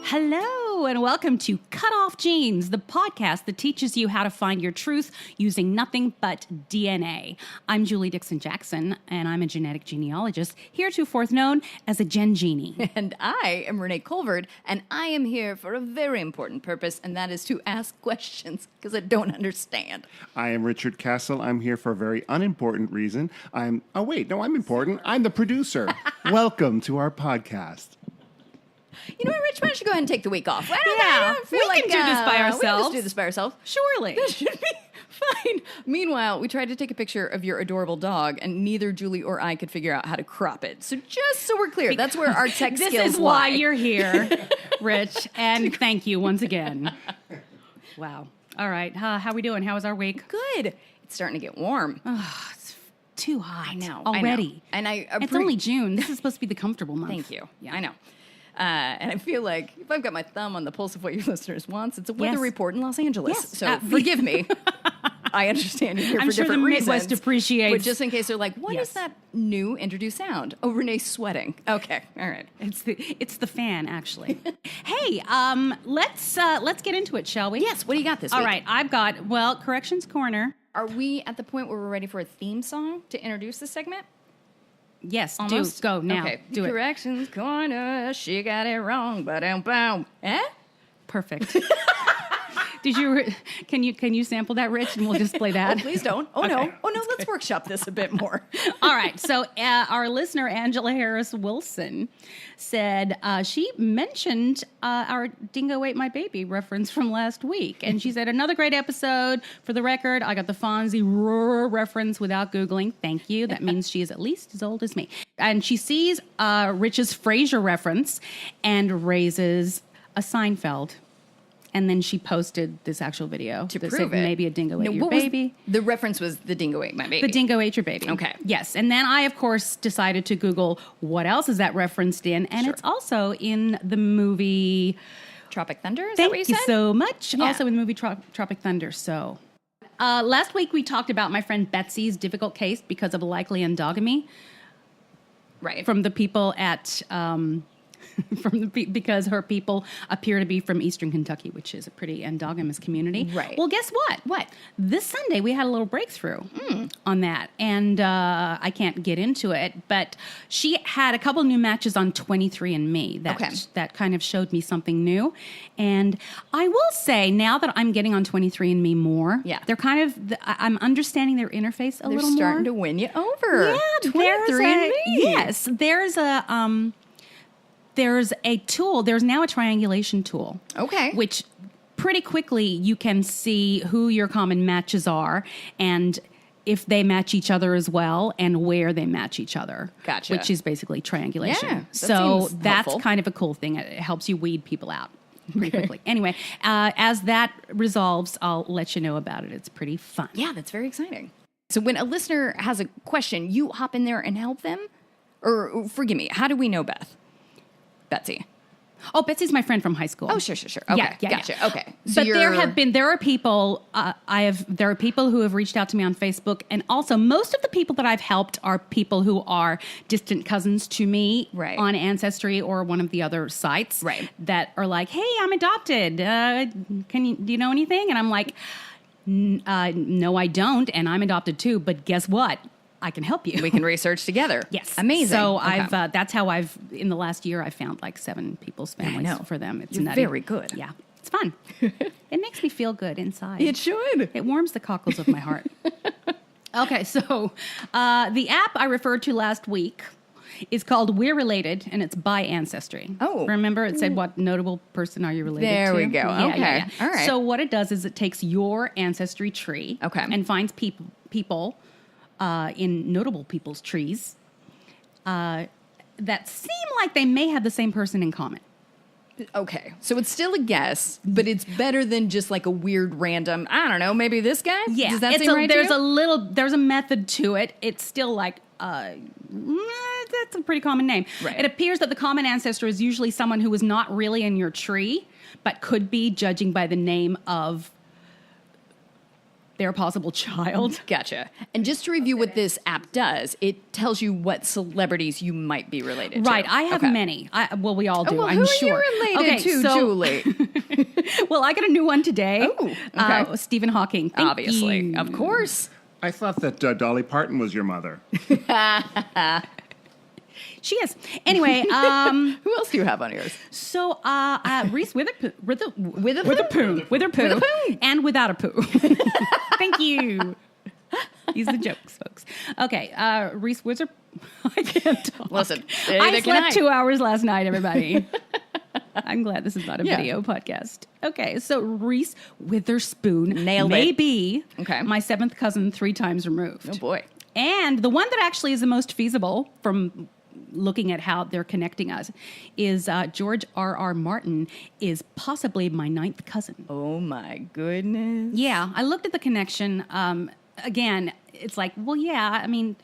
Hello, and welcome to Cutoff Genes, the podcast that teaches you how to find your truth using nothing but DNA. I'm Julie Dixon Jackson, and I'm a genetic genealogist, heretofore known as a Gen Genie. And I am Renee Colvard, and I am here for a very important purpose, and that is to ask questions, because I don't understand. I am Richard Castle. I'm here for a very unimportant reason. I'm important. I'm the producer. Welcome to our podcast. You know what, Rich? Why don't you go ahead and take the week off? We can do this by We can ourselves. just do this by ourselves. Surely. That should be fine. Meanwhile, we tried to take a picture of your adorable dog, and neither Julie or I could figure out how to crop it. So just so we're clear, that's where our tech skills lie. This is why you're here, Rich, and thank you once again. Wow. All right. How we doing? How was our week? Good. It's starting to get warm. Oh, it's too hot. I know. Already. I know. And it's only June. This is supposed to be the comfortable month. Thank you. Yeah. I know. And I feel like if I've got my thumb on the pulse of what your listeners want, it's a weather report in Los Angeles. Yes. So forgive me. I understand you're here I'm for sure different the reasons. Midwest appreciates. But just in case they're like, what is Yes. that new introduced sound? Oh, Renee's sweating. Okay. All right. It's the fan, actually. Hey, let's get into it, shall we? Yes. What do you got this week? All right. I've got, Corrections Corner. Are we at the point where we're ready for a theme song to introduce this segment? Yes, Almost? go now. Okay. Do it. Corrections Corner. She got it wrong. Ba-dum-bum. Eh? Perfect. Can you sample that, Rich, and we'll just play that? Oh, please don't. Oh, Okay. no. Oh, no. Let's workshop this a bit more. All right. So our listener, Angela Harris Wilson, said she mentioned our Dingo Ate My Baby reference from last week. And she said, another great episode. For the record, I got the Fonzie reference without Googling. Thank you. That means she is at least as old as me. And she sees Rich's Frasier reference and raises a Seinfeld. And then she posted this actual video To that prove said it. maybe a dingo ate your what was- baby. the reference was the dingo ate my baby. The dingo ate your baby. Okay. Yes. And then I, of course, decided to Google what else is that referenced in. And Sure. it's also in the movie. Tropic Thunder, is that Thank what you you said? so much. Yeah. Also in the movie Tropic Thunder. So last week we talked about my friend Betsy's difficult case because of likely endogamy Right. from the people at... because her people appear to be from Eastern Kentucky, which is a pretty endogamous community. Right. Well, guess what? What? This Sunday we had a little breakthrough on that, and I can't get into it, but she had a couple new matches on 23andMe that kind of showed me something new. And I will say, now that I'm getting on 23andMe more, they're kind of I'm understanding their interface a little more. They're starting to win you over. Yeah, 23andMe. Yes, there's a tool. There's now a triangulation tool. Okay. Which pretty quickly you can see who your common matches are and if they match each other as well and where they match each other. Gotcha. Which is basically triangulation. Yeah, that so seems that's helpful. kind of a cool thing. It helps you weed people out pretty quickly. Anyway, as that resolves, I'll let you know about it. It's pretty fun. Yeah, that's very exciting. So when a listener has a question, you hop in there and help them? Or forgive me, how do we know Betsy? Oh, Betsy's my friend from high school. Oh, sure. Okay, Yeah. gotcha. Okay. So But there are people there are people who have reached out to me on Facebook, and also most of the people that I've helped are people who are distant cousins to me on Ancestry or one of the other sites that are like, hey, I'm adopted. Do you know anything? And I'm like, no, I don't, and I'm adopted too. But guess what? I can help you. We can research together. Yes. Amazing. So Okay. that's how in the last year, I found like 7 people's families for them. It's You're nutty. very good. Yeah. It's fun. It makes me feel good inside. It should. It warms the cockles of my heart. Okay. So the app I referred to last week is called We're Related, and it's by Ancestry. Oh. Remember it said what notable person are you related to? There we go. Yeah, Okay. yeah. All right. So what it does is it takes your ancestry tree and finds people in notable people's trees that seem like they may have the same person in common. Okay. So it's still a guess, but it's better than just like a weird random, I don't know, maybe this guy? Yeah. Does that seem right there's to you? there's a method to it. It's still like, that's a pretty common name. Right. It appears that the common ancestor is usually someone who is not really in your tree, but could be, judging by the name of their possible child. Gotcha. And just to review what this app does, it tells you what celebrities you might be related to. Right. I have many. We all do, Well, I'm who sure. are you related to, Julie? Well, I got a new one today. Oh, okay. Stephen Hawking. Thank Obviously. you. Of course. I thought that Dolly Parton was your mother. She is. Anyway, Who else do you have on yours? so Reese Witherspoon. Witherspoon? Witherspoon. And without a poo. Thank you. These are the jokes, folks. Okay, Reese Witherspoon. I can't talk. Listen, I slept 2 hours last night, everybody. I'm glad this is not a video podcast. Okay, so Reese Witherspoon Nailed may it. be Okay. my seventh cousin 3 times removed. Oh, boy. And the one that actually is the most feasible from looking at how they're connecting us is George R.R. Martin is possibly my 9th cousin. Oh, my goodness. Yeah, I looked at the connection. Again, it's like, well, yeah, I mean...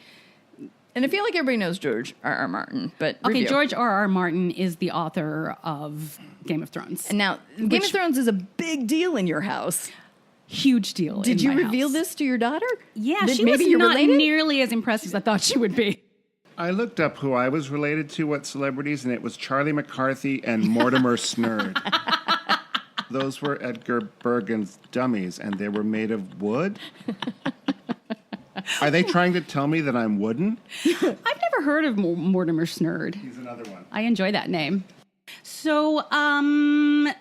And I feel like everybody knows George R.R. Martin, but Okay, review. George R.R. Martin is the author of Game of Thrones. And now, Game of Thrones is a big deal in your house. Huge deal. Did in you my reveal house. this to your daughter? Yeah, That she maybe was you're not related? nearly as impressed as I thought she would be. I looked up who I was related to, what celebrities, and it was Charlie McCarthy and Mortimer Snerd. Those were Edgar Bergen's dummies, and they were made of wood? Are they trying to tell me that I'm wooden? I've never heard of Mortimer Snerd. He's another one. I enjoy that name. So,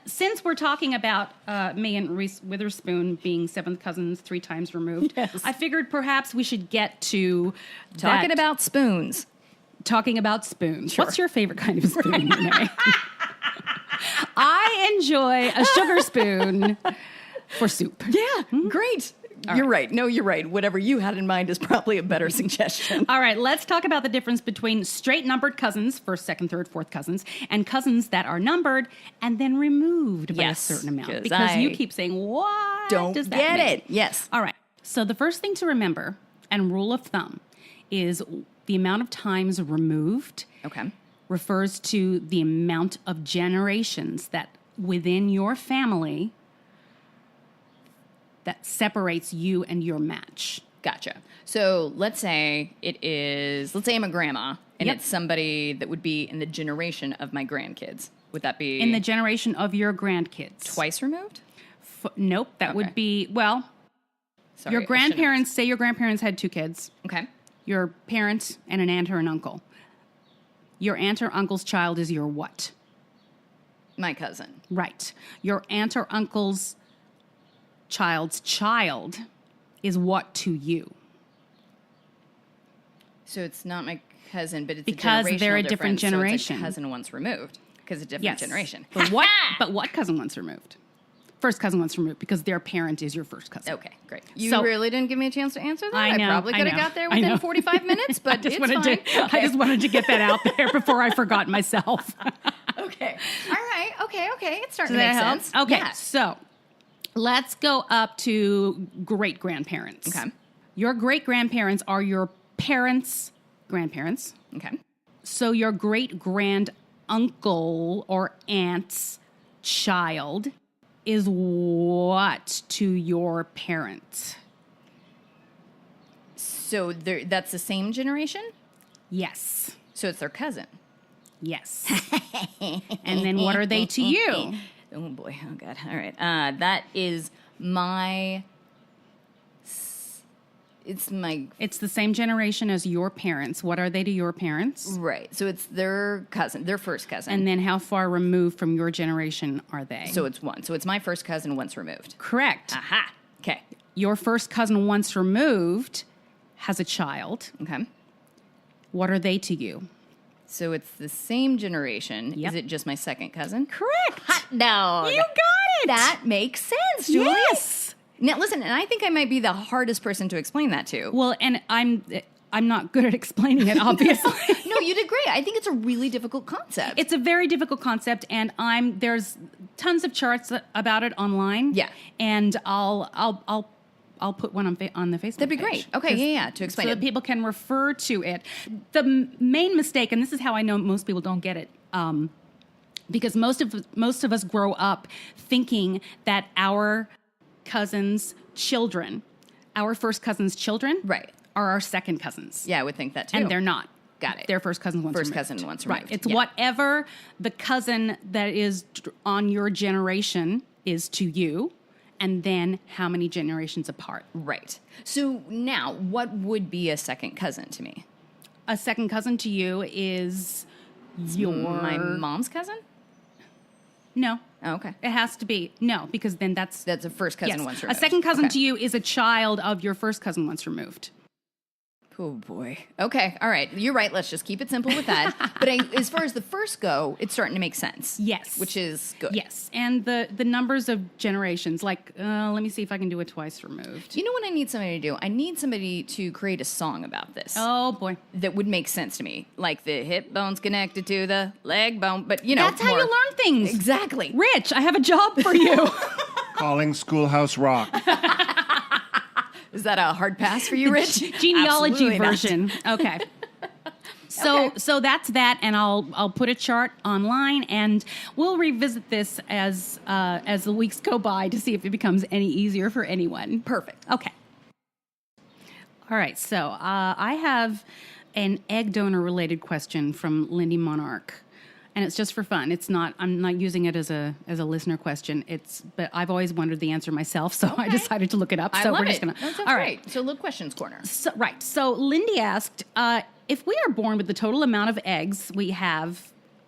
since we're talking about me and Reese Witherspoon being 7th cousins 3 times removed, Yes. I figured perhaps we should get to Talking about spoons. talking about spoons. Sure. What's your favorite kind of spoon, Renee? I enjoy a sugar spoon for soup. Yeah, great. You're right. No, you're right. Whatever you had in mind is probably a better suggestion. All right, let's talk about the difference between straight numbered cousins, first, second, third, fourth cousins, and cousins that are numbered and then removed by a Yes, certain amount. 'cause Because you I keep saying, what Don't does that get mean? it. Yes. All right. So the first thing to remember, and rule of thumb, is the amount of times removed Okay. refers to the amount of generations that within your family that separates you and your match. Gotcha. So let's say I'm a grandma, and Yep. it's somebody that would be in the generation of my grandkids. Would that be In the generation of your grandkids. twice removed? Nope, that Okay. would be, well, Sorry, your I shouldn't- grandparents, say your grandparents had 2 kids, Okay. your parents and an aunt or an uncle. Your aunt or uncle's child is your what? My cousin. Right. Your aunt or uncle's child's child is what to you? So it's not my cousin, but it's Because a they're a generational different difference, so it's generation. a cousin once removed because it's a different Yes. generation. But what cousin once removed? First cousin once removed because their parent is your first cousin. Okay, great. You So- really didn't give me a chance to answer that. I know, probably could I have know, got there I know. within 45 minutes, but I just it's wanted fine. to. I just wanted to get that out there before I forgot myself. Okay. All right. Okay. It's starting Does to make that help? sense. Okay, Yeah. so let's go up to great grandparents. Okay. Your great grandparents are your parents' grandparents. Okay. So your great grand uncle or aunt's child is what to your parents? So that's the same generation? Yes. So it's their cousin. Yes. And then what are they to you? Oh boy. Oh god. All right. That is my. It's the same generation as your parents. What are they to your parents? Right. So it's their cousin, their first cousin. And then how far removed from your generation are they? so it's one. So it's my first cousin once removed. correct. Aha. Okay. Your first cousin once removed has a child. Okay. What are they to you? So it's the same generation. Yep. Is it just my second cousin? Correct. No. You got it. That makes sense, Julie. Yes. Now listen, and I think I might be the hardest person to explain that to. Well, and I'm not good at explaining it, obviously. No, you did great. I think it's a really difficult concept. It's a very difficult concept, and there's tons of charts about it online. Yeah. And I'll put one on the Facebook. That'd be page. great. Okay, yeah, to explain so it. that people can refer to it. The main mistake, and this is how I know most people don't get it, because most of us grow up thinking that our cousins' children our first cousin's children Right. are our second cousins. Yeah, I would think that too. And they're not. Got it. They're first cousins once First removed. cousin once Right. removed. It's Yeah. whatever the cousin that is on your generation is to you, and then how many generations apart. Right. So now, what would be a second cousin to me? A second cousin to you is your... My mom's cousin? No. Oh, okay. It has to be. No, because then that's... That's a first cousin yes. once removed. A second cousin Okay. to you is a child of your first cousin once removed. Oh, boy. Okay. All right. You're right. Let's just keep it simple with that. But as far as the first go, it's starting to make sense. Yes. Which is good. Yes. And the numbers of generations, like, let me see if I can do it twice removed. You know what I need somebody to do? I need somebody to create a song about this. Oh, boy. That would make sense to me. Like the hip bone's connected to the leg bone. But, you know. That's how you learn things. Exactly. Rich, I have a job for you. Calling Schoolhouse Rock. Is that a hard pass for you, Rich? Genealogy Absolutely not. version. Okay. So that's that, and I'll put a chart online, and we'll revisit this as the weeks go by to see if it becomes any easier for anyone. Perfect. Okay. All right. So I have an egg donor related question from Lindy Monarch. And it's just for fun. It's not. I'm not using it as a listener question. But I've always wondered the answer myself, so I decided to look it up. I So love we're just it. gonna. That sounds all right. great. So, little questions corner. So, right. So Lindy asked, if we are born with the total amount of eggs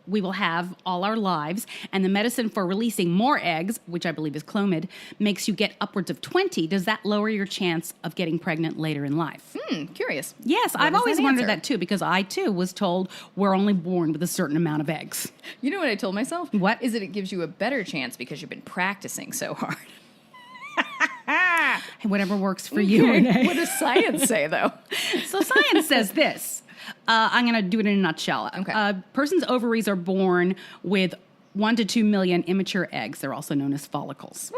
we will have all our lives, and the medicine for releasing more eggs, which I believe is Clomid, makes you get upwards of 20. Does that lower your chance of getting pregnant later in life? Curious. Yes, What I've is always that wondered answer? that too, because I too was told we're only born with a certain amount of eggs. You know what I told myself? What? Is that it gives you a better chance because you've been practicing so hard. Whatever works for you, Renee. What does science say, though? So science says this. I'm going to do it in a nutshell. Okay. Person's ovaries are born with 1 to 2 million immature eggs. They're also known as follicles.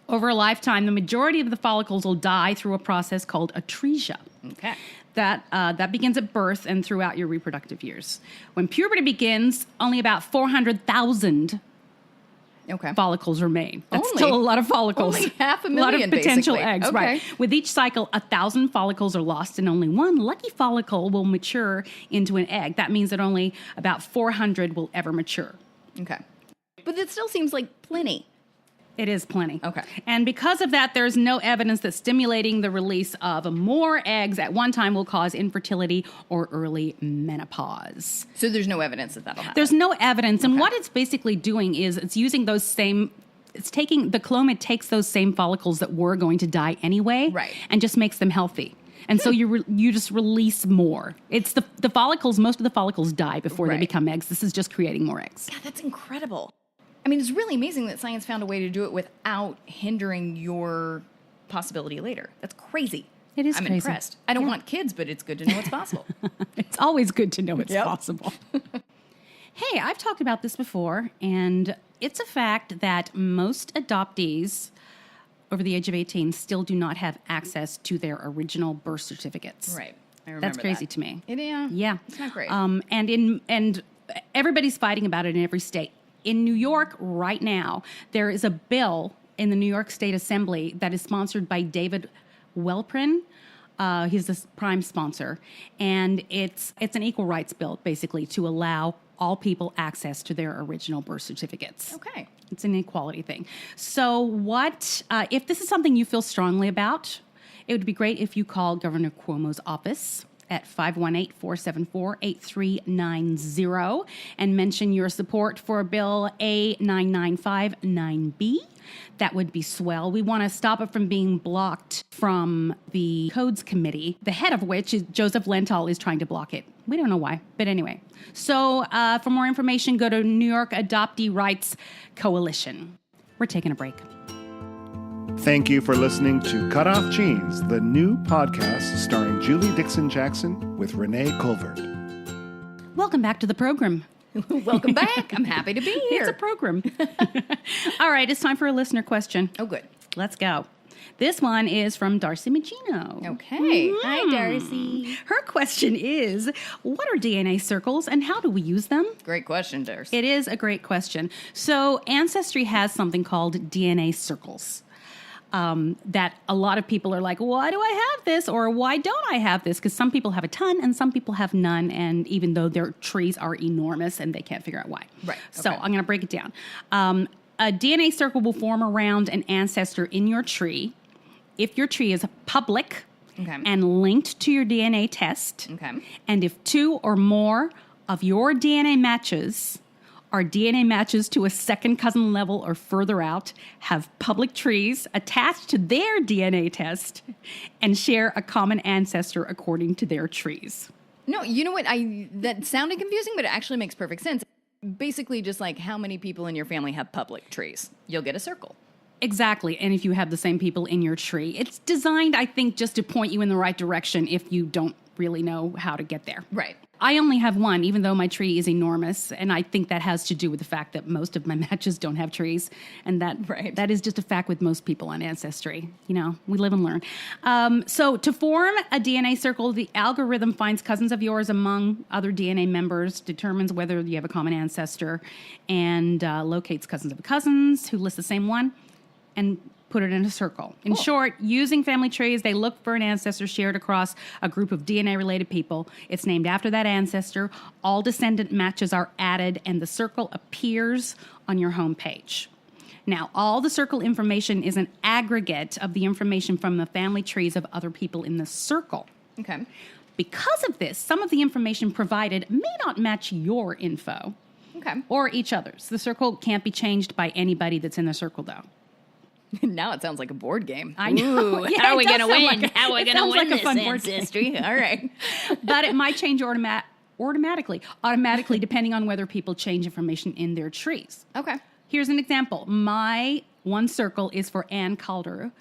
Over a lifetime, the majority of the follicles will die through a process called atresia. Okay. That begins at birth and throughout your reproductive years. When puberty begins, only about 400,000 Okay. follicles remain. That's Only? still a lot of follicles. Only half a A lot of million, potential basically. eggs, Okay. right. With each cycle, 1,000 follicles are lost and only one lucky follicle will mature into an egg. That means that only about 400 will ever mature. Okay. But it still seems like plenty. It is plenty. Okay. And because of that, there's no evidence that stimulating the release of more eggs at one time will cause infertility or early menopause. So there's no evidence that that'll happen. There's no evidence. And what it's basically doing is it's using those same, it's taking, the Clomid takes those same follicles that were going to die anyway. Right. And just makes them healthy. And so you just release more. It's the follicles, most of the follicles die before they Right. become eggs. This is just creating more eggs. God, that's incredible. I mean, it's really amazing that science found a way to do it without hindering your possibility later. That's crazy. It is I'm crazy. impressed. I don't want kids, but it's good to know it's possible. It's always good to know it's Yep. possible. Hey, I've talked about this before, and it's a fact that most adoptees over the age of 18 still do not have access to their original birth certificates. Right. I remember That's crazy that. to me. Yeah. It's not great. And everybody's fighting about it in every state. In New York right now, there is a bill in the New York State Assembly that is sponsored by David Welprin. He's the prime sponsor, and it's an equal rights bill, basically, to allow all people access to their original birth certificates. Okay. It's an equality thing. So if this is something you feel strongly about, it would be great if you call Governor Cuomo's office at 518-474-8390 and mention your support for Bill A9959B. That would be swell. We want to stop it from being blocked from the Codes Committee, the head of which is Joseph Lenthal is trying to block it. We don't know why, but anyway. So for more information, go to New York Adoptee Rights Coalition. We're taking a break. Thank you for listening to Cutoff Genes, the new podcast starring Julie Dixon-Jackson with Renee Colvert. Welcome back to the program. Welcome back. I'm happy to be here. It's a program. All right, it's time for a listener question. Oh, good. Let's go. This one is from Darcy Magino. Okay. Hi, Darcy. Her question is, what are DNA circles and how do we use them? Great question, Darcy. It is a great question. So Ancestry has something called DNA circles. that a lot of people are like, why do I have this? Or why don't I have this? Because some people have a ton and some people have none. And even though their trees are enormous and they can't figure out why. Right. So Okay. I'm going to break it down. A DNA circle will form around an ancestor in your tree if your tree is public Okay. and linked to your DNA test. Okay. And if 2 or more of your DNA matches are DNA matches to a second cousin level or further out, have public trees attached to their DNA test, and share a common ancestor according to their trees. No, you know what? That sounded confusing, but it actually makes perfect sense. Basically, just like how many people in your family have public trees. You'll get a circle. Exactly. And if you have the same people in your tree, it's designed, I think, just to point you in the right direction if you don't really know how to get there. Right. I only have one, even though my tree is enormous. And I think that has to do with the fact that most of my matches don't have trees. And that is just a fact with most people on Ancestry. You know, we live and learn. So to form a DNA circle, the algorithm finds cousins of yours among other DNA members, determines whether you have a common ancestor, and locates cousins of cousins who list the same one, and put it in a circle. In short, using family trees, they look for an ancestor shared across a group of DNA-related people. It's named after that ancestor. All descendant matches are added, and the circle appears on your homepage. Now, all the circle information is an aggregate of the information from the family trees of other people in the circle. Okay. Because of this, some of the information provided may not match your info Okay. or each other's. The circle can't be changed by anybody that's in the circle, though. Now it sounds like a board game. I know. Ooh, Yeah, how are it we does going to sound win? like How are we it going to sounds win like a this fun board ancestry? All right. But it might change automatically, depending on whether people change information in their trees. Okay. Here's an example. My one circle is for Anne Calder,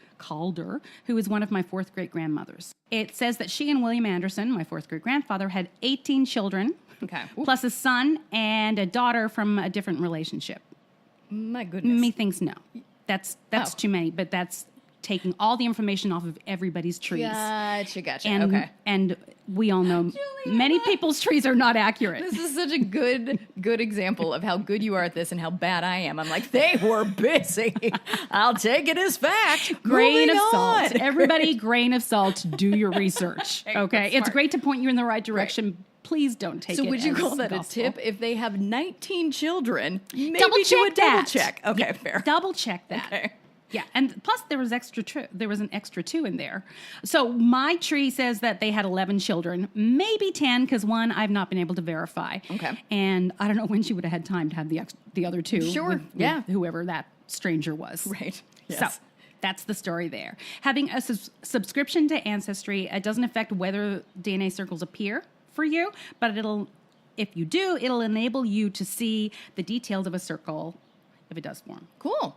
who is one of my fourth great grandmothers. It says that she and William Anderson, my fourth great grandfather, had 18 children, Okay. plus a son and a daughter from a different relationship. My goodness. Methinks no. That's too many, but that's taking all the information off of everybody's trees. Gotcha. And, Okay. and we all know many people's trees are not accurate. This is such a good example of how good you are at this and how bad I am. I'm like, they were busy. I'll take it as fact. Grain Moving of on. salt. Everybody, grain of salt. Do your research. Okay. that's It's smart. great to point you in the right direction. Please don't take So it would you as call that gospel. a tip? If they have 19 children, maybe Double do a check double that. check. Okay, Yeah, fair. Double check that. Okay. Yeah, and plus there was an extra 2 in there. So my tree says that they had 11 children, maybe 10, because one I've not been able to verify. Okay. And I don't know when she would have had time to have the other 2. Sure, with yeah. whoever that stranger was. Right. Yes. So that's the story there. Having a subscription to Ancestry, it doesn't affect whether DNA circles appear for you, but if you do, it'll enable you to see the details of a circle if it does form. Cool.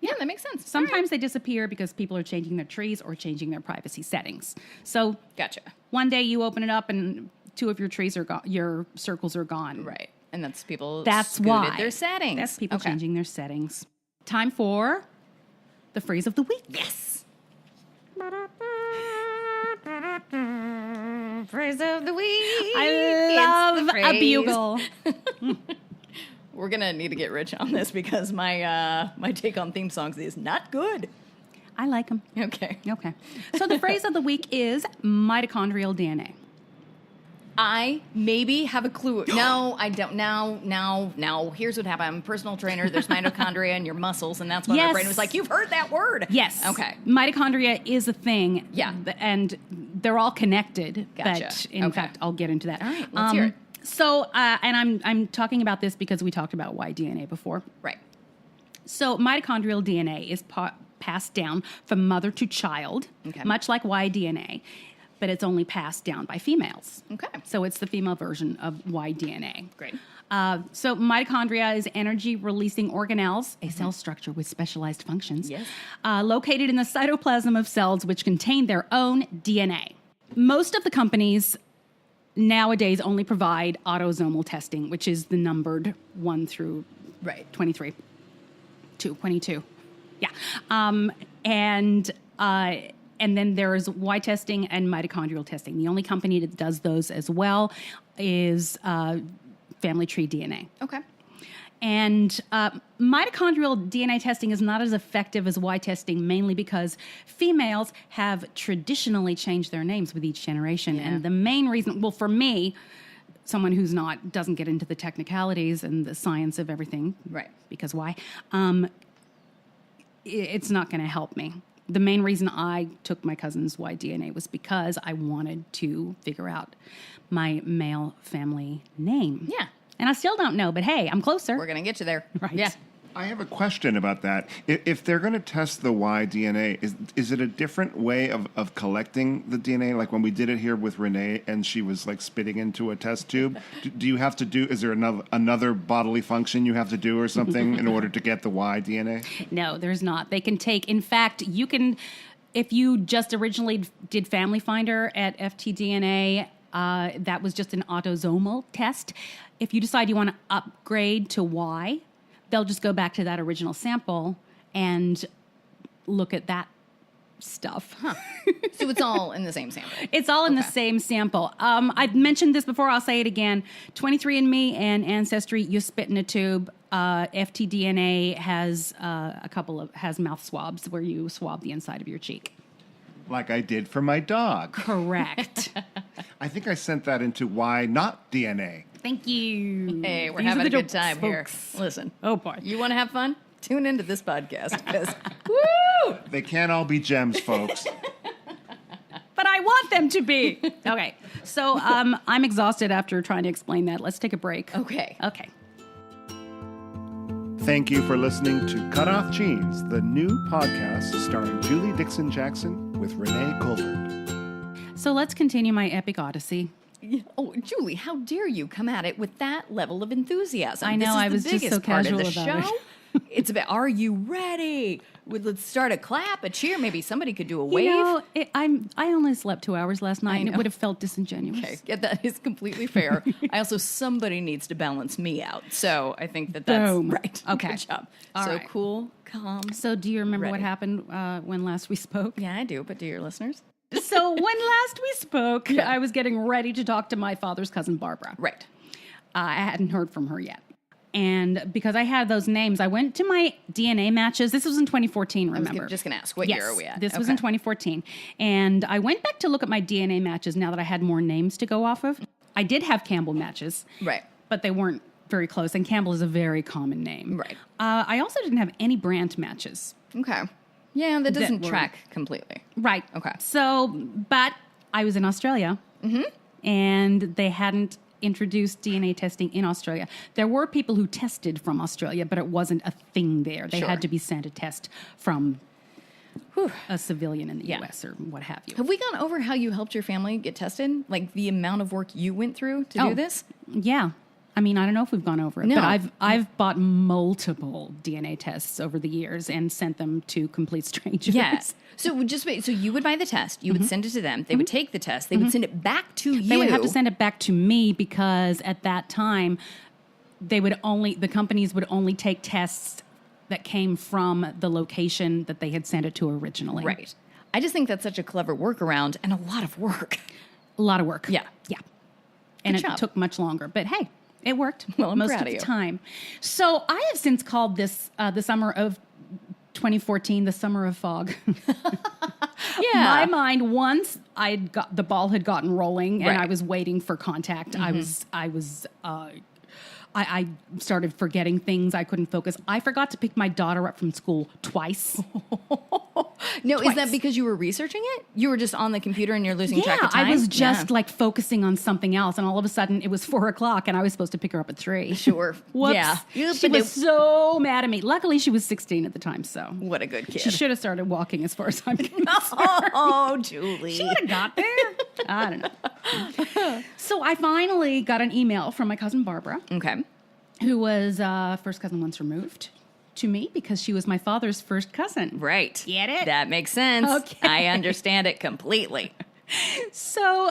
Yeah, that makes sense. Sometimes they disappear because people are changing their trees or changing their privacy settings. So Gotcha. one day you open it up and 2 of your trees are gone, your circles are gone. Right. And that's people That's scooted why. their settings. That's people Okay. changing their settings. Time for the phrase of the week. Yes. Phrase of the week. I It's love the a phrase. bugle. We're gonna need to get rich on this because my take on theme songs is not good. I like them. Okay. Okay. So the phrase of the week is mitochondrial DNA. I maybe have a clue. No, I don't. Now, here's what happened. I'm a personal trainer. There's mitochondria in your muscles, and that's why my Yes. brain was like, "You've heard that word." Yes. Okay. Mitochondria is a thing. Yeah. And they're all connected. Gotcha. But in Okay. fact, I'll get into that. All right, let's hear it. So, and I'm talking about this because we talked about Y DNA before. Right. So mitochondrial DNA is passed down from mother to child, Okay. much like Y DNA, but it's only passed down by females. Okay. So it's the female version of Y DNA. Great. So mitochondria is energy-releasing organelles, a cell structure with specialized functions, Yes. located in the cytoplasm of cells which contain their own DNA. Most of the companies nowadays only provide autosomal testing, which is the numbered 1 through 23. 22. Yeah. And then there's Y testing and mitochondrial testing. The only company that does those as well is Family Tree DNA. Okay. And mitochondrial DNA testing is not as effective as Y testing, mainly because females have traditionally changed their names with each generation. Yeah. And the main reason, well, for me, someone who's doesn't get into the technicalities and the science of everything, Right. because why? It's not going to help me. The main reason I took my cousin's Y DNA was because I wanted to figure out my male family name. Yeah. And I still don't know, but hey, I'm closer. We're going to get you there. Right. Yeah. I have a question about that. If they're going to test the Y DNA, is it a different way of collecting the DNA? Like when we did it here with Renee and she was like spitting into a test tube, do you have to do, is there another bodily function you have to do or something in order to get the Y DNA? No, there's not. They can take, in fact, you can, if you just originally did Family Finder at FTDNA, that was just an autosomal test. If you decide you want to upgrade to Y, they'll just go back to that original sample and look at that stuff. So it's all in the same sample. It's all in the same sample. I've mentioned this before. I'll say it again. 23andMe and Ancestry, you spit in a tube. FTDNA has has mouth swabs where you swab the inside of your cheek. Like I did for my dog. Correct. I think I sent that into Y not DNA. Thank you. Hey, we're These are having the a good jokes, time here. folks. Listen. Oh, boy. You want to have fun? Tune into this podcast because, woo! They can't all be gems, folks. But I want them to be. Okay. So I'm exhausted after trying to explain that. Let's take a break. Okay. Okay. Thank you for listening to Cutoff Genes, the new podcast starring Julie Dixon Jackson with Renee Colbert. So let's continue my epic Odyssey. Oh, Julie, how dare you come at it with that level of enthusiasm? I know, This is I was the just biggest so part of casual the about show. It's about, are you ready? Let's start a clap, a cheer. Maybe somebody could do a wave. You know, I only slept 2 hours last night, and it know. would have felt disingenuous. Okay, yeah, that is completely fair. I also, somebody needs to balance me out. So I think that's Boom. right. Okay. Good job. All so right. cool, calm. So do you remember what Ready. happened when last we spoke? Yeah, I do, but do your listeners? So when last we spoke, I was getting ready to talk to my father's cousin, Barbara. Right. I hadn't heard from her yet. And because I had those names, I went to my DNA matches. This was in 2014, remember? Just going to ask, what Yes, year are we at? this was in 2014. And I went back to look at my DNA matches now that I had more names to go off of. I did have Campbell matches. Right. But they weren't very close. And Campbell is a very common name. Right. I also didn't have any Brandt matches. Okay. Yeah, that doesn't were- track completely. Right. Okay. So, but I was in Australia. And they hadn't introduced DNA testing in Australia. There were people who tested from Australia, but it wasn't a thing there. They Sure. had to be sent a test from a civilian in the U.S. or what have you. Have we gone over how you helped your family get tested? Like the amount of work you went through to do this? Yeah. I mean, I don't know if we've gone over it, No. but I've bought multiple DNA tests over the years and sent them to complete strangers. Yes. So just wait. So you would buy the test. You would send it to them. They would take the test. They would send it back to you. They would have to send it back to me because at that time, the companies would only take tests that came from the location that they had sent it to originally. Right. I just think that's such a clever workaround and a lot of work. A lot of work. Yeah. Yeah. And Good it job. took much longer, but hey, it worked Well, I'm most proud of of the you. time. So I have since called this the summer of 2014 the summer of fog. Yeah. My mind, once the ball had gotten rolling and Right. I was waiting for contact, I started forgetting things. I couldn't focus. I forgot to pick my daughter up from school twice. No, is that Twice. because you were researching it? You were just on the computer and you're losing track of time? I was just Yeah. like focusing on something else, and all of a sudden it was 4:00, and I was supposed to pick her up at 3. Sure. Whoops. Yeah. She was so mad at me. Luckily, she was 16 at the time, so What a good kid. she should have started walking as far as I'm concerned. Oh, Julie. She would have got there. I don't know. So I finally got an email from my cousin Barbara, Okay. who was first cousin once removed to me because she was my father's first cousin. Right. Get it? That makes sense. Okay. I understand it completely. So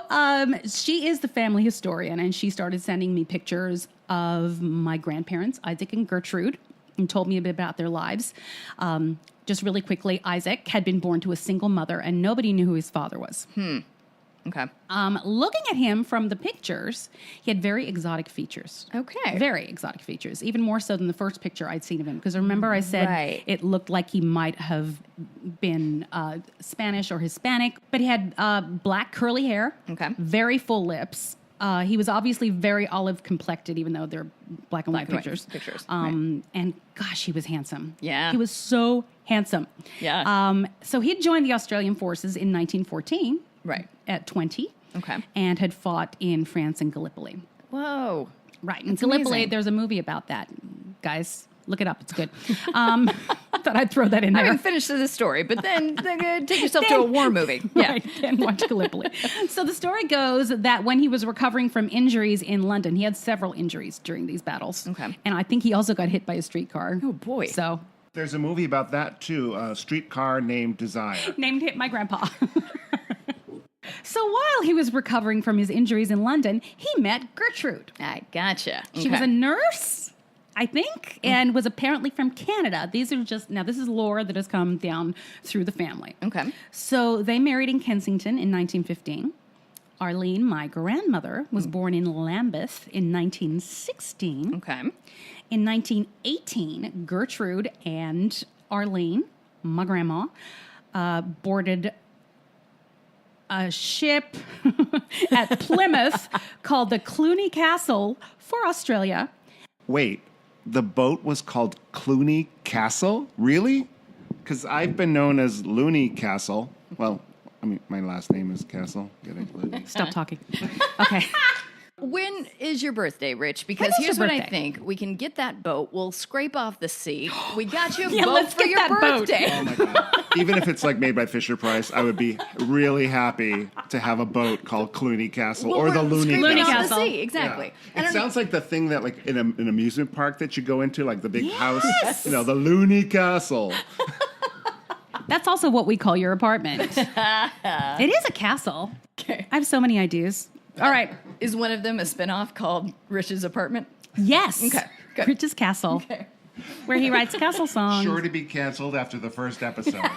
she is the family historian, and she started sending me pictures of my grandparents, Isaac and Gertrude, and told me a bit about their lives. Just really quickly, Isaac had been born to a single mother, and nobody knew who his father was. Okay. Looking at him from the pictures, he had very exotic features. Okay. Very exotic features, even more so than the first picture I'd seen of him. Because remember I said Right. it looked like he might have been Spanish or Hispanic, but he had black curly hair, Okay. very full lips. He was obviously very olive complected, even though they're black and white pictures. And gosh, he was handsome. Yeah. He was so handsome. Yeah. So he had joined the Australian forces in 1914. Right. At 20. Okay. And had fought in France and Gallipoli. Whoa. Right. In That's Gallipoli, amazing. there's a movie about that. Guys, look it up. It's good. Thought I'd throw that in I there. haven't finished the story, but then take yourself to a war movie. Yeah. Right, and watch Gallipoli. So the story goes that when he was recovering from injuries in London, he had several injuries during these battles. Okay. And I think he also got hit by a streetcar. Oh, boy. So There's a movie about that too, Streetcar Named Desire. named it my grandpa. So while he was recovering from his injuries in London, he met Gertrude. I gotcha. She was a nurse, I think, and was apparently from Canada. These are just, now this is lore that has come down through the family. Okay. So they married in Kensington in 1915. Arlene, my grandmother, was born in Lambeth in 1916. Okay. In 1918, Gertrude and Arlene, my grandma, boarded a ship at Plymouth called the Cluny Castle for Australia. Wait, the boat was called Cluny Castle? Really? Because I've been known as Looney Castle. Well, I mean, my last name is Castle. Get it, Looney. Stop talking. Okay. When is your birthday, Rich? Because When is here's your what I birthday? think. We can get that boat. We'll scrape off the sea. We got you a Yeah, boat let's for get your that boat. birthday. Oh my God. Even if it's like made by Fisher Price, I would be really happy to have a boat called Cluny Castle or the we're Looney scraping Castle. off Castle. the sea. Exactly. Yeah. It sounds like the thing that, like, in an amusement park that you go into, like the big house, Yes! the Looney Castle. That's also what we call your apartment. It is a castle. Okay. I have so many ideas. All right. Is one of them a spinoff called Rich's Apartment? Yes. Okay, good. Rich's Castle, Okay. where he writes castle songs. Sure to be canceled after the first episode.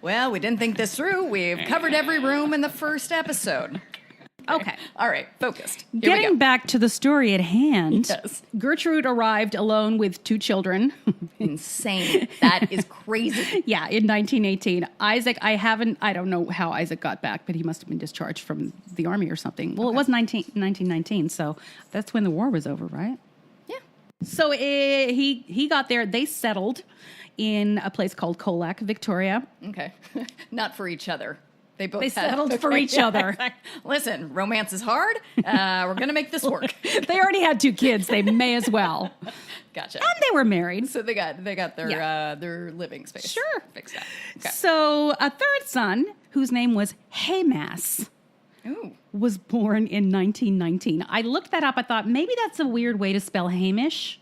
Well, we didn't think this through. We've covered every room in the first episode. Okay. All right, focused. Here we Getting go. back to the story at hand, Yes. Gertrude arrived alone with 2 children. Insane. That is crazy. Yeah, in 1918. Isaac, I don't know how Isaac got back, but he must have been discharged from the army or something. Well, it was 1919, so that's when the war was over, right? Yeah. So he got there. They settled in a place called Colac, Victoria. Okay. Not for each other. They both They had- settled for Okay, each yeah, other. exactly. Listen, romance is hard. We're going to make this work. They already had 2 kids. They may as well. Gotcha. And they were married. So they got their Yeah. their living space. Sure. Fixed up. Okay. So a third son, whose name was Haymas, Ooh. was born in 1919. I looked that up. I thought maybe that's a weird way to spell Hamish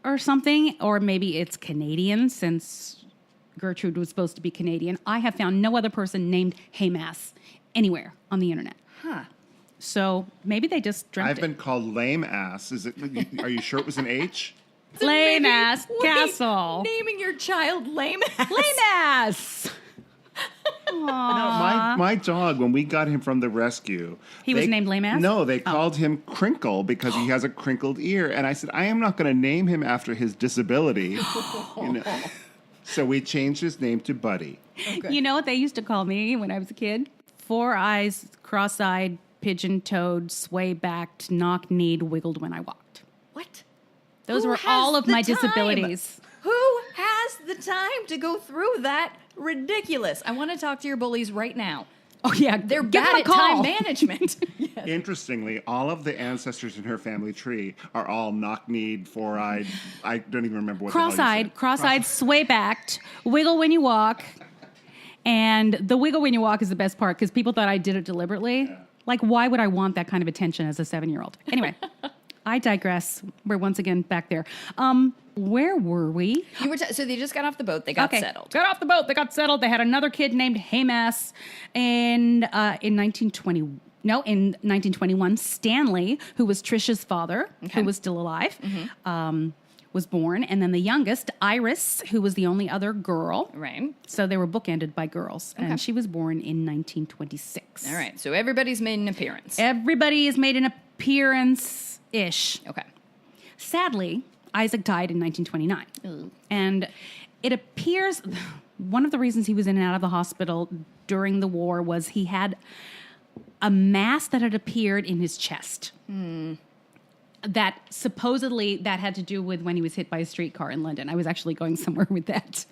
or something, or maybe it's Canadian since Gertrude was supposed to be Canadian. I have found no other person named Haymas anywhere on the internet. Huh. So maybe they just dreamt I've been called Lame Ass. Are you sure it was an H? it. Lame Maybe- ass wait, castle. Naming your child lame ass. Lame ass. My dog, when we got him from the rescue, He was named Lame Ass? No, they called him Crinkle because he has a crinkled ear, and I said I am not going to name him after his disability. You know. So we changed his name to Buddy. Okay. You know what they used to call me when I was a kid? 4 eyes, cross-eyed, pigeon-toed, sway-backed, knock-kneed, wiggled when I walked. What? Those Who were all has of the my time? disabilities. Who has the time to go through that? Ridiculous. I want to talk to your bullies right now. Oh, yeah. They're give them bad a at call. time management. Yes. Interestingly, all of the ancestors in her family tree are all knock-kneed, four-eyed. I don't even remember what the hell you said. Cross-eyed, sway-backed, wiggle when you walk. And the wiggle when you walk is the best part because people thought I did it deliberately. Yeah. Like, why would I want that kind of attention as a 7-year-old? Anyway, I digress. We're once again back there. Where were we? You were so they just got off the boat. They got settled. Got off the boat. They got settled. They had another kid named Haymas. And in 1921, Stanley, who was Trisha's father, who was still alive, was born. And then the youngest, Iris, who was the only other girl. Right. So they were bookended by girls. Okay. And she was born in 1926. All right. So everybody's made an appearance. Everybody has made an appearance-ish. Okay. Sadly, Isaac died in 1929. Ooh. And it appears one of the reasons he was in and out of the hospital during the war was he had a mass that had appeared in his chest. That supposedly that had to do with when he was hit by a streetcar in London. I was actually going somewhere with that.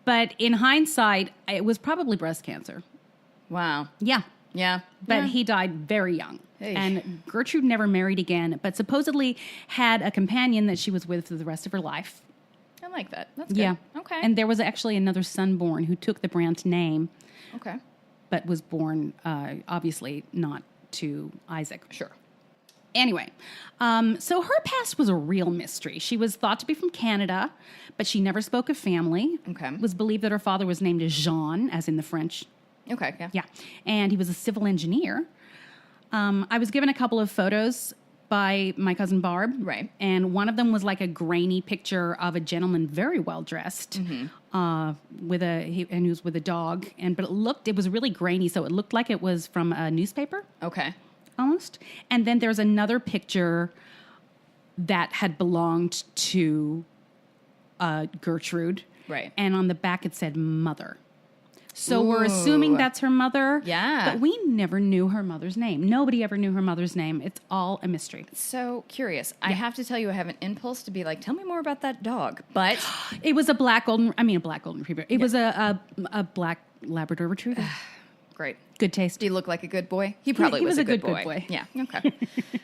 But in hindsight, it was probably breast cancer. Wow. Yeah. Yeah. But Yeah. he died very young. Hey. And Gertrude never married again, but supposedly had a companion that she was with for the rest of her life. I like that. That's good. Yeah. Okay. And there was actually another son born who took the Brandt name, okay. but was born, obviously, not to Isaac. Sure. Anyway, so her past was a real mystery. She was thought to be from Canada, but she never spoke of family. Okay. It was believed that her father was named Jean, as in the French. Okay. Yeah. Yeah. And he was a civil engineer. I was given a couple of photos by my cousin Barb. Right. And one of them was like a grainy picture of a gentleman very well dressed, he was with a dog. But it was really grainy, so it looked like it was from a newspaper. Okay. Almost. And then there's another picture that had belonged to Gertrude. Right. And on the back it said mother. So we're assuming Ooh. that's her mother. Yeah. But we never knew her mother's name. Nobody ever knew her mother's name. It's all a mystery. So curious. I have to tell you, I have an impulse to be like, tell me more about that dog. But It was a black golden retriever. It was a black Labrador retriever. great. Good taste. Do you look like a good boy? He probably he was was a a good good boy. boy. Yeah. Okay.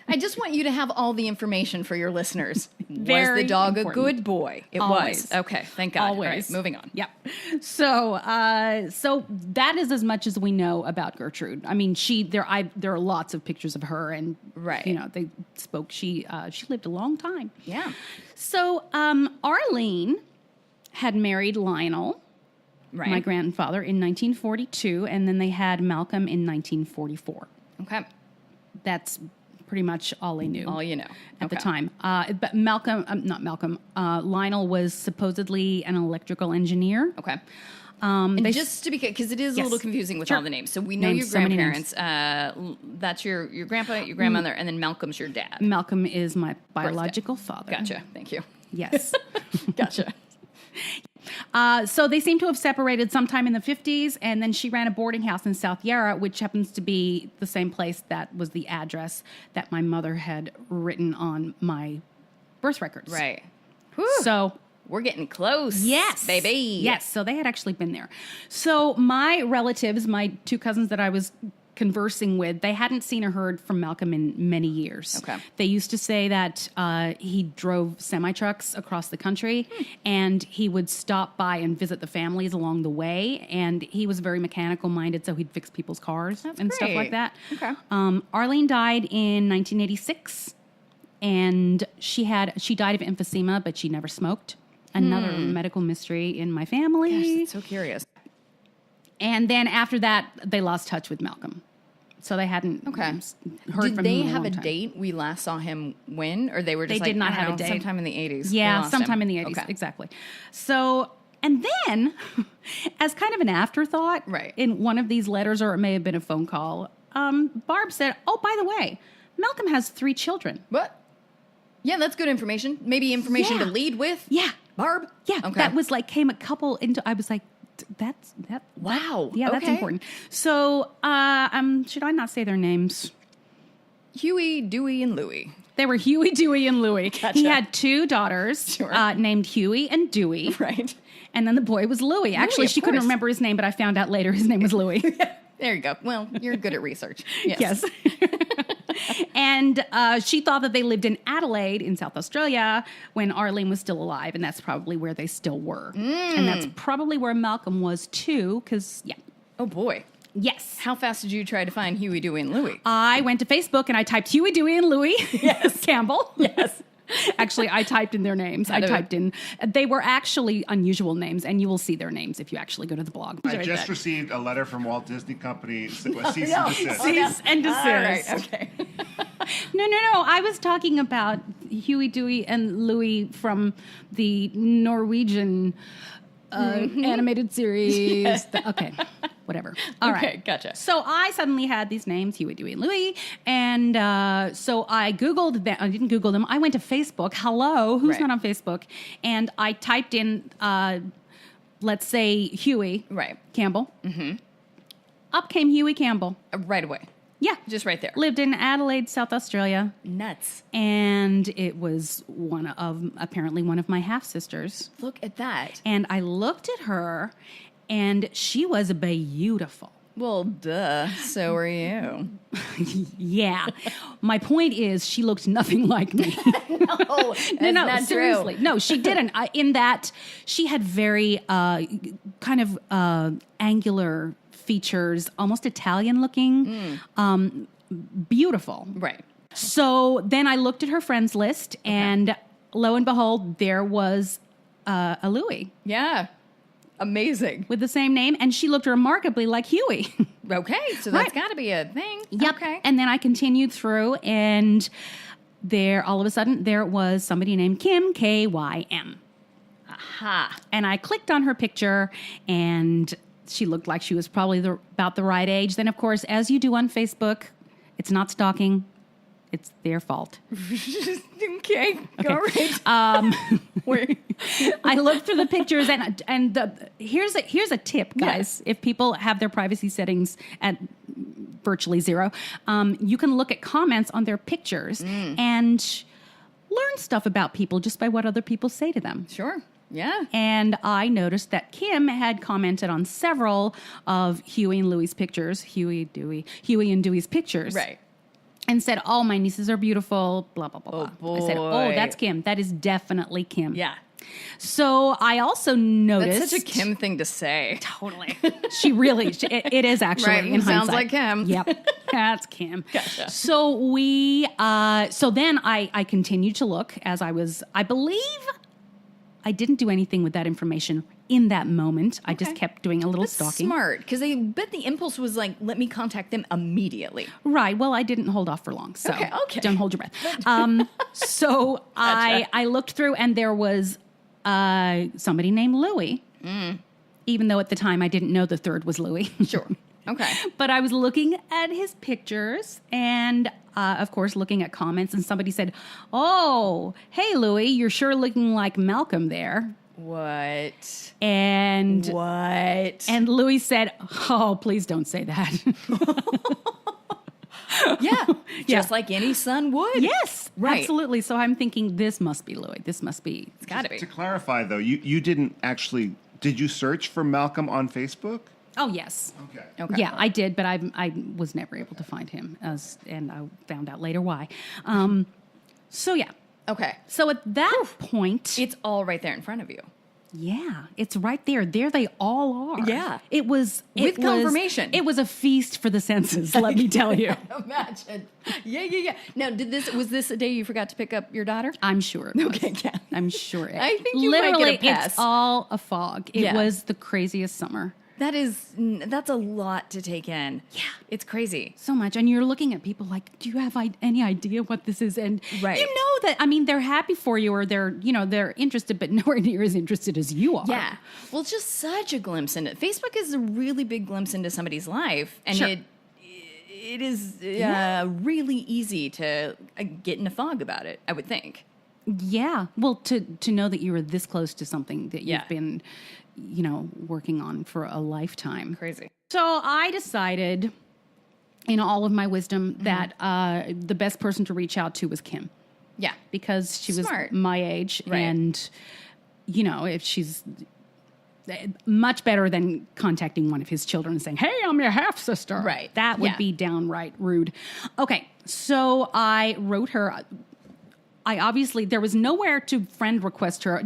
I just want you to have all the information for your listeners. Was Very the dog important. a good boy? It Always. was. Okay. Thank God. Always. All right, moving on. Yep. So that is as much as we know about Gertrude. I mean, there are lots of pictures of her, and Right. they spoke. She lived a long time. Yeah. So Arlene had married Lionel, Right. my grandfather, in 1942, and then they had Malcolm in 1944. Okay. That's pretty much all they knew. All you know. At the Okay. time. But Lionel was supposedly an electrical engineer. Okay. And They- just to be clear, because it is a Yes. little confusing with Sure. all the names. So we know Names, your so many grandparents. That's your grandpa, your grandmother, and then Malcolm's your dad. Malcolm is my biological father. Gotcha. Thank you. Yes. Gotcha. So they seem to have separated sometime in the 50s, and then she ran a boarding house in South Yarra, which happens to be the same place that was the address that my mother had written on my birth records. Right. Whew. So We're getting close. yes, Baby. Yes. So they had actually been there. So my relatives, my two cousins that I was conversing with, they hadn't seen or heard from Malcolm in many years. Okay. They used to say that he drove semi-trucks across the country, and he would stop by and visit the families along the way, and he was very mechanical minded, so he'd fix people's cars That's and stuff great. like that. Okay. Arlene died in 1986, and she died of emphysema, but she never smoked. Another medical mystery in my family. Gosh, that's so curious. And then after that, they lost touch with Malcolm. So they hadn't Okay. heard Did from they him in have long a time. date we last saw him when? Or they were just They did not I don't have a know, date. sometime in the 80s. Yeah, We lost sometime him. in the 80s. Okay. Exactly. So, and then, as kind of an afterthought, Right. in one of these letters, or it may have been a phone call, Barb said, "Oh, by the way, Malcolm has 3 children." What? Yeah, that's good information. Maybe information Yeah. to lead with. Yeah. Barb? Yeah, Okay. that was like, came a couple into, I was like, that. Wow. Yeah, that's Okay. important. So, should I not say their names? Huey, Dewey, and Louie. They were Huey, Dewey, and Louie. Gotcha. He had 2 daughters Sure. named Huey and Dewey. Right. And then the boy was Louie. Actually, of she couldn't course. remember his name, but I found out later his name was Louie. There you go. Well, you're good at research. Yes. And she thought that they lived in Adelaide in South Australia when Arlene was still alive, and that's probably where they still were. And that's probably where Malcolm was too, because, yeah. Oh, boy. Yes. How fast did you try to find Huey, Dewey, and Louie? I went to Facebook and I typed Huey, Dewey, and Louie Campbell. Yes. Actually, I typed in their names. They were actually unusual names, and you will see their names if you actually go to the blog. I just received a letter from Walt Disney Company, cease and desist. Cease and desist. All right. Okay. No. I was talking about Huey, Dewey, and Louie from the Norwegian animated series. Okay, whatever. All right. Okay, gotcha. So I suddenly had these names, Huey, Dewey, and Louie, and so I Googled them. I didn't Google them. I went to Facebook. Hello, who's Right. not on Facebook? And I typed in, let's say, Huey Right. Campbell. Mm-hmm. Up came Huey Campbell. Right away. Yeah. Just right there. Lived in Adelaide, South Australia. Nuts. And it was apparently one of my half-sisters. Look at that. And I looked at her, and she was beautiful. Well, duh. So are you. Yeah. My point is, she looked nothing like me. Oh, no, not seriously. true. No, she didn't. In that, she had very kind of angular features, almost Italian looking, beautiful. Right. So then I looked at her friends list, and lo and behold, there was a Louie Yeah. Amazing. with the same name, and she looked remarkably like Huey. Okay, so that's Right. got to be a thing. Yep. Okay. And then I continued through, and there, all of a sudden, there was somebody named Kim, K-Y-M. Ha. And I clicked on her picture, and she looked like she was probably about the right age. Then, of course, as you do on Facebook, it's not stalking. It's their fault. Okay. Go right. Wait. I looked through the pictures, and here's a tip, guys. If people have their privacy settings at virtually zero, you can look at comments on their pictures and learn stuff about people just by what other people say to them. Sure. Yeah. And I noticed that Kim had commented on several of Huey and Louie's pictures, Huey and Dewey's pictures. Right. And said, "Oh, my nieces are beautiful, blah, blah, blah, blah." I said, "Oh, boy. that's Kim. That is definitely Kim." Yeah. So I also noticed... That's such a Kim thing to say. Totally. It is actually, Right, in sounds hindsight. like Kim. Yep, that's Kim. Gotcha. So so then I continued to look as I believe I didn't do anything with that information in that moment. I just Okay. kept doing a little That's stalking. smart, because I bet the impulse was like, let me contact them immediately. Right. Well, I didn't hold off for long. So Okay. don't hold your breath. So I looked through, and there was somebody named Louie, even though at the time I didn't know the third was Louie. Sure. Okay. But I was looking at his pictures and, of course, looking at comments. And somebody said, "Oh, hey, Louie, you're sure looking like Malcolm there." What? And What? and Louie said, "Oh, please don't say that." Yeah. Just like any son would. Yes, Right. absolutely. So I'm thinking, this must be Louie. This must be. It's got to be. To clarify, though, you didn't actually... Did you search for Malcolm on Facebook? Oh, yes. Okay. Okay. Yeah, I did, but I was never able to find him, and I found out later why. So yeah. Okay. So at that point, It's all right there in front of you. yeah, it's right there. There they all are. Yeah. It was With confirmation. It was a feast for the senses. Let me tell you. Imagine. Yeah. Now, was this a day you forgot to pick up your daughter? I'm sure. It was. Okay, yeah. I'm sure. I think you might get a literally, pass. it's all a fog. It Yeah. was the craziest summer. That's a lot to take in. Yeah. It's crazy. So much, and you're looking at people like, do you have any idea what this is? And Right. you know that, I mean, they're happy for you, or they're interested, but nowhere near as interested as you are. Yeah. Well, it's just such a glimpse into Facebook is a really big glimpse into somebody's life, and Sure. it is really easy to get in a fog about it, I would think. Yeah. Well, to know that you were this close to something that Yeah. you've been, working on for a lifetime. Crazy. So I decided, in all of my wisdom, that the best person to reach out to was Kim, Yeah. because she was Smart. my age, Right. and if she's much better than contacting one of his children and saying, "Hey, I'm your half sister." Right. That would Yeah. be be downright rude. Okay, so I wrote her. I obviously, there was nowhere to friend request her.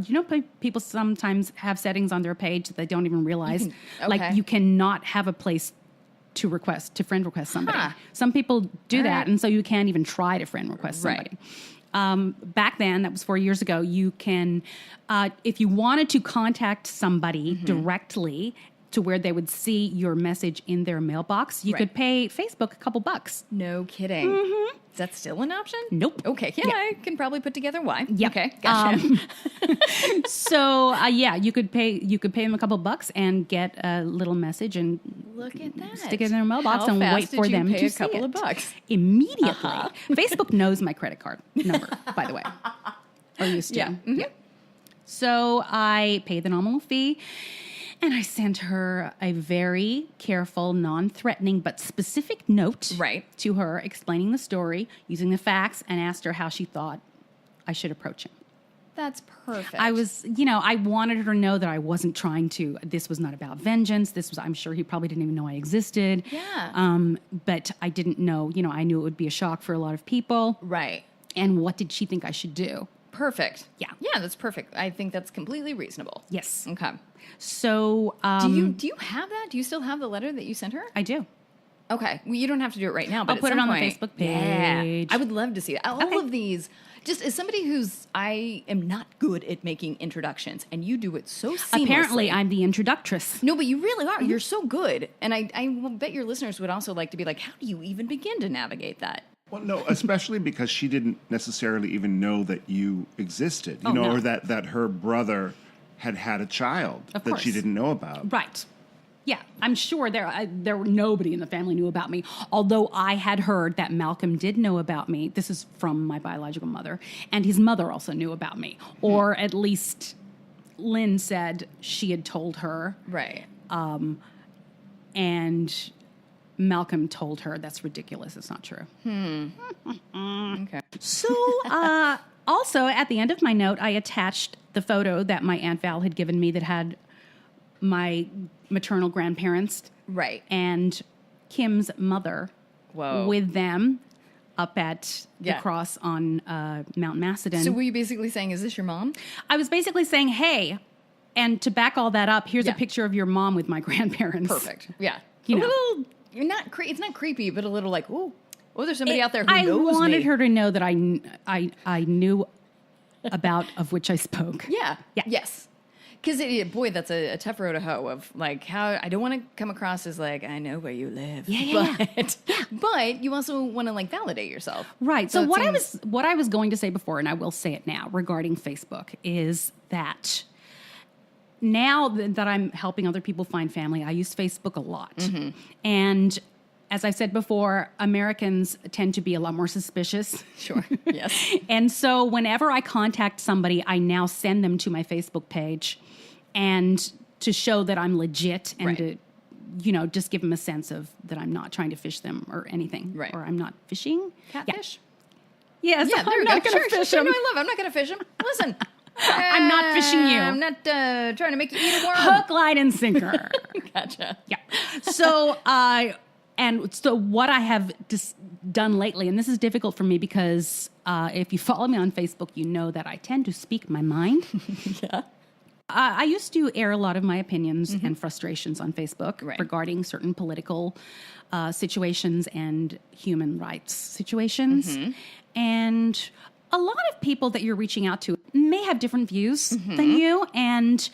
People sometimes have settings on their page that they don't even realize. Okay. Like, you cannot have a place to friend request somebody. Huh. Some people do All that, right. and so you can't even try to friend request Right. somebody. Back then, that was 4 years ago, you can, if you wanted to contact somebody Mm-hmm. directly to where they would see your message in their mailbox, you Right. could pay Facebook a couple bucks. No kidding. Is that still an option? Nope. Okay, yeah, I can probably put together why. Yep. Okay, gotcha. So you could pay them a couple bucks and get a little message and Look at that. stick it in their mailbox How and fast wait did for you them pay to a see couple it of bucks? immediately. Facebook knows my credit card number, by the way, or used to. Yeah. Mm-hmm. Yeah. So I paid the nominal fee. And I sent her a very careful, non-threatening, but specific note to her explaining the story, using the facts, and asked her how she thought I should approach him. That's perfect. I was, I wanted her to know that I wasn't trying to, this was not about vengeance. I'm sure he probably didn't even know I existed. Yeah. But I didn't know, I knew it would be a shock for a lot of people. Right. And what did she think I should do? Perfect. Yeah. Yeah, that's perfect. I think that's completely reasonable. Yes. Okay. So, Do you have that? Do you still have the letter that you sent her? I do. Okay. Well, you don't have to do it right now, but I'll put at it some on point, the Facebook page. Yeah. I would love to see it. All of these, just as somebody I am not good at making introductions, and you do it so seamlessly. Apparently, I'm the introductress. No, but you really are. You're so good. And I will bet your listeners would also like to be like, how do you even begin to navigate that? Well, no, especially because she didn't necessarily even know that you existed, or that her brother had a child that she didn't know about. Right. Yeah, I'm sure there were nobody in the family knew about me. Although I had heard that Malcolm did know about me. This is from my biological mother, and his mother also knew about me, or at least Lynn said she had told her. Right. And Malcolm told her that's ridiculous. It's not true. Okay. So, also at the end of my note, I attached the photo that my Aunt Val had given me that had my maternal grandparents and Kim's mother with them up at the cross on Mount Macedon. So were you basically saying, is this your mom? I was basically saying, hey, and to back all that up, here's a picture of your mom with my grandparents. Perfect. Yeah. You know. You're not it's not creepy, but a little like, oh, there's somebody out there who knows me. I wanted her to know that I knew about of which I spoke. Yeah. Yes. Because, boy, that's a tough road to hoe of, like, how I don't want to come across as, like, I know where you live. But you also want to, like, validate yourself. Right. So what I was going to say before, and I will say it now, regarding Facebook, is that now that I'm helping other people find family, I use Facebook a lot. Mm-hmm. And as I said before, Americans tend to be a lot more suspicious. Sure. Yes. And so whenever I contact somebody, I now send them to my Facebook page and to show that I'm legit and to, just give them a sense of that I'm not trying to fish them or anything. Right. Or I'm not fishing. Catfish? Yeah. Yes. Yeah, there I'm we not go. going to fish them. No, I'm not going to fish them. Listen. I'm not fishing you. I'm not trying to make you eat a worm. Hook, line, and sinker. Gotcha. Yeah. So, what I have done lately, and this is difficult for me because if you follow me on Facebook, you know that I tend to speak my mind. Yeah. I used to air a lot of my opinions and frustrations on Facebook regarding certain political situations and human rights situations. And a lot of people that you're reaching out to may have different views than you. And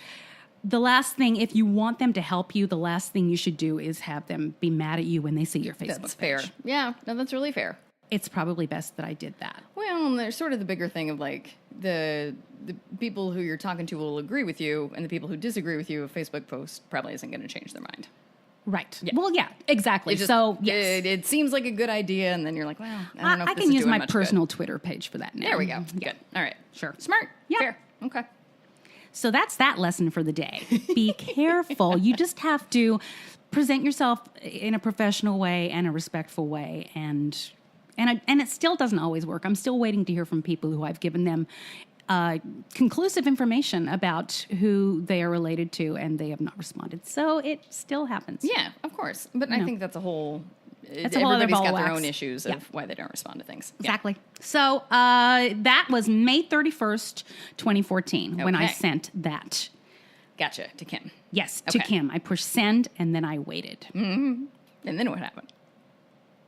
the last thing, if you want them to help you, the last thing you should do is have them be mad at you when they see your Facebook That's page. fair. Yeah, no, that's really fair. It's probably best that I did that. Well, and there's sort of the bigger thing of like the people who you're talking to will agree with you, and the people who disagree with you, a Facebook post probably isn't going to change their mind. Right. Yeah. Well, yeah, exactly. So, yes. It seems like a good idea, and then you're like, well, I don't know if I this can is use doing my much personal good. Twitter page for that now. There we go. Yeah. Good. All right. Sure. Smart. Yeah. Fair. Okay. So that's that lesson for the day. Be careful. You just have to present yourself in a professional way and a respectful way, and it still doesn't always work. I'm still waiting to hear from people who I've given them conclusive information about who they are related to, and they have not responded. So it still happens. Yeah, of course. But I think that's a whole... That's a whole other everybody's ball got of their wax. own issues of why they don't respond to things. Exactly. So that was May 31st, 2014, when I Okay. sent that. Gotcha. To Kim. Yes, to Okay. Kim. I pushed send, and then I waited. And then what happened?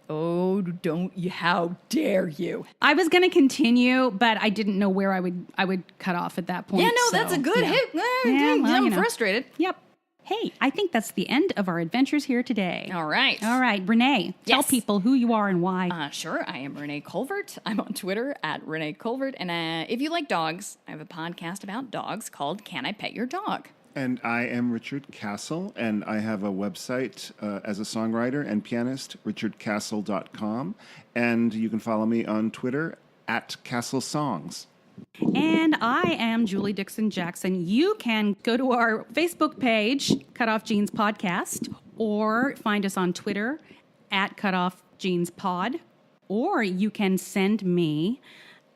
Oh, don't you? How dare you? I was going to continue, but I didn't know where I would cut off at that point. Yeah, no, so, that's a good hit. Yeah, well, I'm you know. frustrated. Yep. Hey, I think that's the end of our adventures here today. All right. All right, Renee, tell Yes. people who you are and why. Sure. I am Renee Colvert. I'm on Twitter at Renee Colvert. And if you like dogs, I have a podcast about dogs called Can I Pet Your Dog? And I am Richard Castle, and I have a website as a songwriter and pianist, richardcastle.com. And you can follow me on Twitter at Castle Songs. And I am Julie Dixon Jackson. You can go to our Facebook page, Cutoff Jeans Podcast, or find us on Twitter at Cutoff Jeans Pod, or you can send me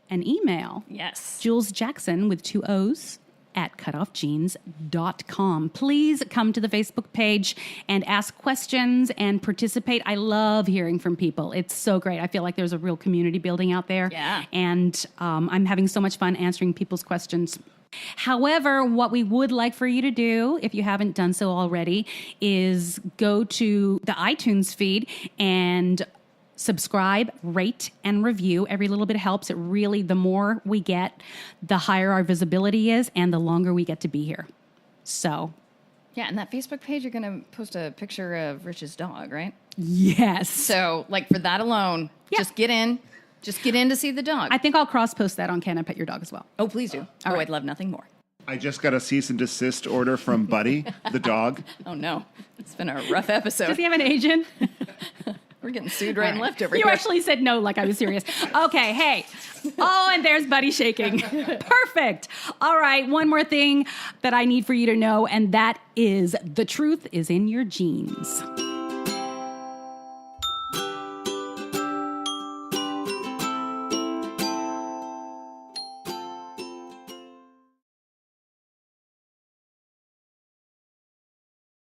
an email. Yes. Jules Jackson with 2 O's at cutoffjeans.com. Please come to the Facebook page and ask questions and participate. I love hearing from people. It's so great. I feel like there's a real community building out there. Yeah. And I'm having so much fun answering people's questions. However, what we would like for you to do, if you haven't done so already, is go to the iTunes feed and subscribe, rate, and review. Every little bit helps. It really, the more we get, the higher our visibility is and the longer we get to be here. So, Yeah, and that Facebook page, you're going to post a picture of Rich's dog, right? yes. So, like, for that alone, Yeah. just get in. Just get in to see the dog. I think I'll cross-post that on Can I Pet Your Dog as well. Oh, please do. right. I'd love nothing more. I just got a cease and desist order from Buddy, the dog. Oh, no. It's been a rough episode. Does he have an agent? We're getting sued right and left over You here. actually said no like I was serious. Okay, hey. Oh, and there's Buddy shaking. Perfect. All right, one more thing that I need for you to know, and that is the truth is in your jeans.